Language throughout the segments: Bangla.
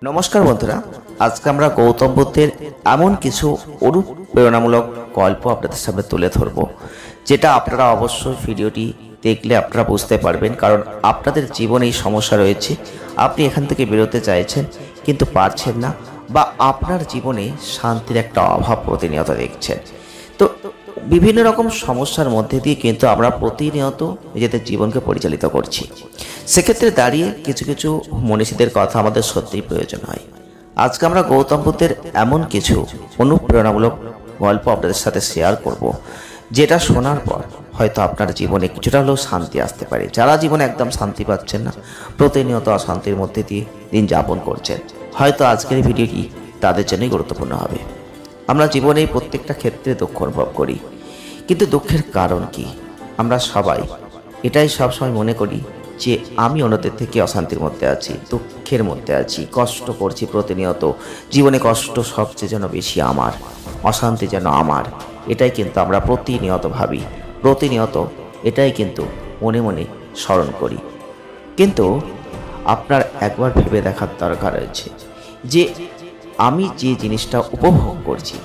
নমস্কার বন্ধুরা, আজকে আমরা গৌতম বুদ্ধের এমন কিছু অনুপ্রেরণামূলক গল্প আপনাদের সামনে তুলে ধরব, যেটা আপনারা অবশ্যই ভিডিওটি দেখলে আপনারা বুঝতে পারবেন। কারণ আপনাদের জীবনে এই সমস্যা রয়েছে, আপনি এখান থেকে বেরোতে চাইছেন কিন্তু পারছেন না, বা আপনার জীবনে শান্তির একটা অভাব প্রতিনিয়ত দেখছেন। তো বিভিন্ন রকম সমস্যার মধ্যে দিয়ে কিন্তু আমরা প্রতিনিয়ত নিজেদের জীবনকে পরিচালিত করছি। সেক্ষেত্রে দাঁড়িয়ে কিছু কিছু মনীষীদের কথা আমাদের সত্যিই প্রয়োজন হয়। আজকে আমরা গৌতম বুদ্ধের এমন কিছু অনুপ্রেরণামূলক গল্প আপনাদের সাথে শেয়ার করব, যেটা শোনার পর হয়তো আপনার জীবনে কিছুটা হলেও শান্তি আসতে পারে। যারা জীবনে একদম শান্তি পাচ্ছেন না, প্রতিনিয়ত অশান্তির মধ্যে দিয়ে দিন যাপন করছেন, হয়তো আজকের ভিডিওটি তাদের জন্যই গুরুত্বপূর্ণ হবে। আমরা জীবনে প্রত্যেকটা ক্ষেত্রে দুঃখ অনুভব করি, কিন্তু দুঃখের কারণ কি? আমরা সবাই এটাই সবসময় মনে করি যে আমি অন্যদের থেকে অশান্তির মধ্যে আছি, দুঃখের মধ্যে আছি, কষ্ট করছি প্রতিনিয়ত। জীবনে কষ্ট সবচেয়ে যেন বেশি আমার, অশান্তি যেন আমার। এটাই কিন্তু আমরা প্রতিনিয়ত ভাবি, প্রতিনিয়ত এটাই কিন্তু মনে মনে স্মরণ করি। কিন্তু আপনার একবার ভেবে দেখার দরকার রয়েছে যে আমি যে জিনিসটা উপভোগ করছি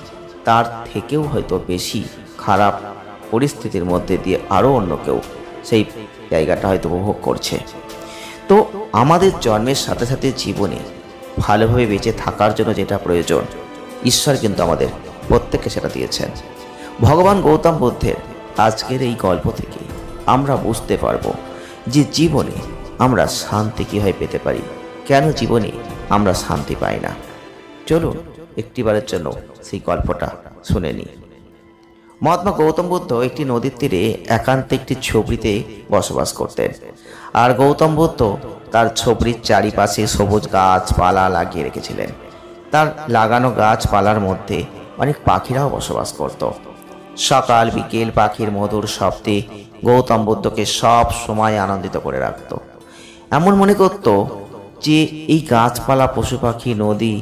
তার থেকেও হয়তো বেশি খারাপ পরিস্থিতির মধ্যে দিয়ে আরও অন্য কেউ সেই জায়গাটা হয়তো উপভোগ করছে। তো আমাদের জন্মের সাথে সাথে জীবনে ভালোভাবে বেঁচে থাকার জন্য যেটা প্রয়োজন, ঈশ্বর কিন্তু আমাদের প্রত্যেককে সেটা দিয়েছেন। ভগবান গৌতম বুদ্ধের আজকের এই গল্প থেকে আমরা বুঝতে পারবো যে জীবনে আমরা শান্তি কীভাবে পেতে পারি, কেন জীবনে আমরা শান্তি পাই না। চলুন একটিবারের জন্য সেই গল্পটা শুনে নিই। মহাত্মা গৌতম বুদ্ধ একটি নদীর তীরে একান্তে একটি ঝুপড়িতে বসবাস করতেন। আর গৌতম বুদ্ধ তার ঝুপড়ির চারিপাশে সবুজ গাছপালা লাগিয়ে রেখেছিলেন। তার লাগানো গাছপালার মধ্যে অনেক পাখিরাও বসবাস করত। সকাল বিকেল পাখির মধুর শব্দে গৌতম বুদ্ধকে সব সময় আনন্দিত করে রাখত। এমন মনে করত যে এই গাছপালা, পশু পাখি, নদী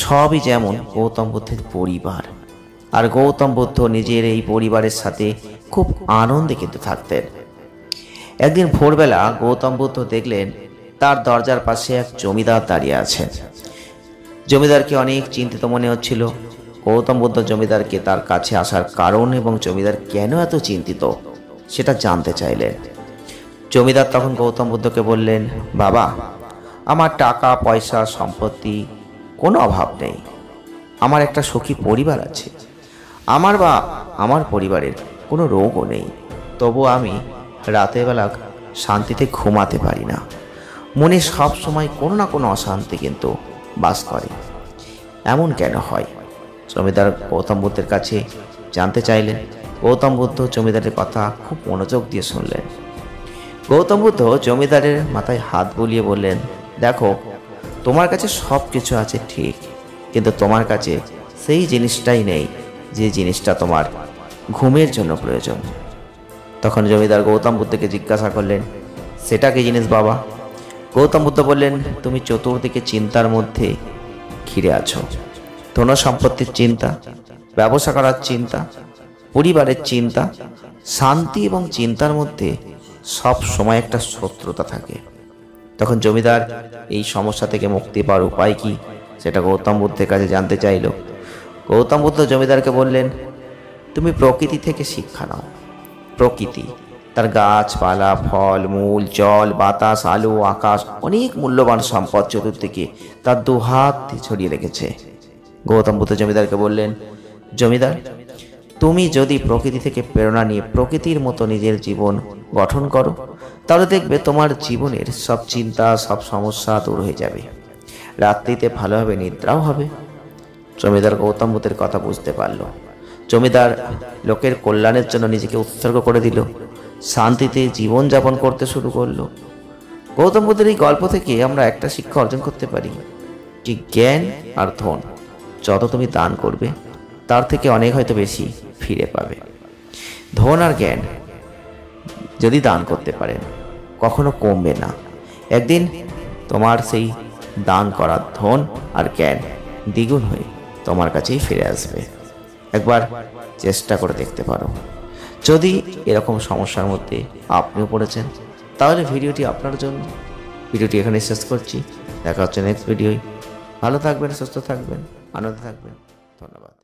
সবই যেমন গৌতম বুদ্ধের পরিবার। আর গৌতম বুদ্ধ নিজের এই পরিবারের সাথে খুব আনন্দে কিন্তু থাকতেন। একদিন ভোরবেলা গৌতম বুদ্ধ দেখলেন তার দরজার পাশে এক জমিদার দাঁড়িয়ে আছেন। জমিদারকে অনেক চিন্তিত মনে হচ্ছিল। গৌতম বুদ্ধ জমিদারকে তার কাছে আসার কারণ এবং জমিদার কেন এত চিন্তিত সেটা জানতে চাইলেন। জমিদার তখন গৌতম বুদ্ধকে বললেন, বাবা, আমার টাকা পয়সা সম্পত্তি কোনো অভাব নেই। আমার একটা সুখী পরিবার আছে। আমার পরিবারের কোনো রোগও নেই। তবু আমি রাতের বেলা শান্তিতে ঘুমাতে পারি না। মনে সব সময় কোনো না কোনো অশান্তি কিন্তু বাস করে। এমন কেন হয়? জমিদার গৌতম বুদ্ধের কাছে জানতে চাইলেন। গৌতম বুদ্ধ জমিদারের কথা খুব মনোযোগ দিয়ে শুনলেন। গৌতম বুদ্ধ জমিদারের মাথায় হাত বুলিয়ে বললেন, দেখো, তোমার কাছে সব কিছু আছে ঠিক, কিন্তু তোমার কাছে সেই জিনিসটাই নেই যে জিনিসটা তোমার ঘুমের জন্য প্রয়োজন। তখন জমিদার গৌতম বুদ্ধকে জিজ্ঞাসা করলেন, সেটা কি জিনিস বাবা? গৌতম বুদ্ধ বললেন, তুমি চতুর্দিকে চিন্তার মধ্যে ঘিরে আছো। ধন সম্পত্তির চিন্তা, ব্যবসা করার চিন্তা, পরিবারের চিন্তা। শান্তি এবং চিন্তার মধ্যে সব সময় একটা শত্রুতা থাকে। তখন জমিদার এই সমস্যা থেকে মুক্তি পাওয়ার উপায় কি সেটা গৌতম বুদ্ধের কাছে জানতে চাইল। গৌতম বুদ্ধ জমিদারকে বললেন, তুমি প্রকৃতি থেকে শিক্ষা নাও। প্রকৃতি তার গাছপালা, ফল মূল, জল, বাতাস, আলো, আকাশ, অনেক মূল্যবান সম্পদ চতুর্দিকে তার দুহাত ছড়িয়ে রেখেছে। গৌতম বুদ্ধ জমিদারকে বললেন, জমিদার, তুমি যদি প্রকৃতি থেকে প্রেরণা নিয়ে প্রকৃতির মতো নিজের জীবন গঠন করো, তাহলে দেখবে তোমার জীবনের সব চিন্তা, সব সমস্যা দূর হয়ে যাবে। রাত্রিতে ভালোভাবে নিদ্রাও হবে। জমিদার গৌতম বুদ্ধের কথা বুঝতে পারল। জমিদার লোকের কল্যাণের জন্য নিজেকে উৎসর্গ করে দিল, শান্তিতে জীবনযাপন করতে শুরু করলো। গৌতম বুদ্ধের এই গল্প থেকে আমরা একটা শিক্ষা অর্জন করতে পারি যে জ্ঞান আর ধন যত তুমি দান করবে তার থেকে অনেক হয়তো বেশি ফিরে পাবে। ধন আর জ্ঞান যদি দান করতে পারেন কখনো কমবে না। একদিন তোমার সেই দান করা ধন আর জ্ঞান দ্বিগুণ হয়ে তোমার কাছেই ফিরে আসবে। একবার চেষ্টা করে দেখতে পারো। যদি এরকম সমস্যার মধ্যে আপনিও পড়েছেন, তাহলে ভিডিওটি আপনার জন্য। ভিডিওটি এখানে শেষ করছি। দেখা হচ্ছে নেক্সট ভিডিওয়। ভালো থাকবেন, সুস্থ থাকবেন, আনন্দে থাকবেন। ধন্যবাদ।